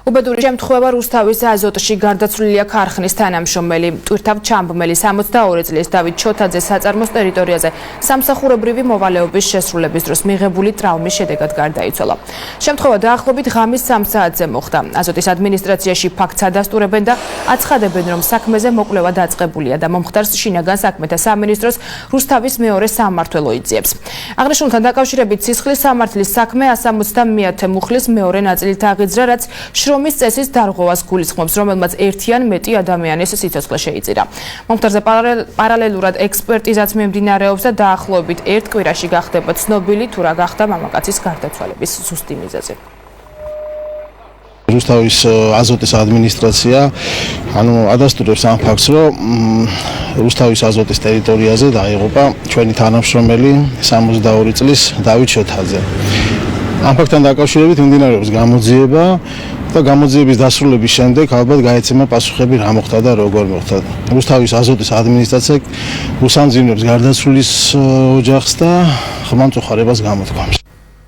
უბედური შემთხვევა რუსთავის აზოტში გარდაცვლილია ქარხნის თანამშრომელი ტვირთავ ჩამბმელი 62 წლის დავით ჩოთაძე საწარმოს ტერიტორიაზე სამსახურებრივი მოვალეობის შესრულების დროს მიღებული ტრაუმის შედეგად გარდაიცვალა. Შემთხვევა დაახლოებით ღამის 3 საათზე მოხდა. აზოტის ადმინისტრაციაში ფაქტს ადასტურებენ და აცხადებენ, რომ საქმეზე მოკვლევა დაწყებულია და მომხდარს შინაგან საქმეთა სამინისტროს რუსთავის მეორე სამმართველო იძიებს. აღნიშნულთან დაკავშირებით სისხლის სამართლის საქმე 170-ათე მუხლის მეორე ნაწილით აღიძრა, რაც შრომის წესის დარღვევას გულისხმობს, რომელმაც ერთი ან მეტი ადამიანის სიცოცხლე შეიწირა. მომხდარზე პარალელურად ექსპერტიზაც მიმდინარეობს და დაახლოებით ერთ კვირაში გახდება ცნობილი თუ რა გახდა მამაკაცის გარდაცვალების ზუსტი მიზეზი. რუსთავის აზოტის ადმინისტრაცია ადასტურებს ამ ფაქტს, რომ რუსთავის აზოტის ტერიტორიაზე დაიღუპა ჩვენი თანამშრომელი 62 წლის დავით ჩოთაძე. ამ ფაქტთან დაკავშირებით მიმდინარეობს გამოძიება და გამოძიების დასრულების შემდეგ ალბათ გაეცემა პასუხები რა მოხდა და როგორ მოხდა. რუსთავის აზოტის ადმინისტრაცია უსამძიმნებს გარდაცვლილის ოჯახს და ხმამწუხარებას გამოთქვამს.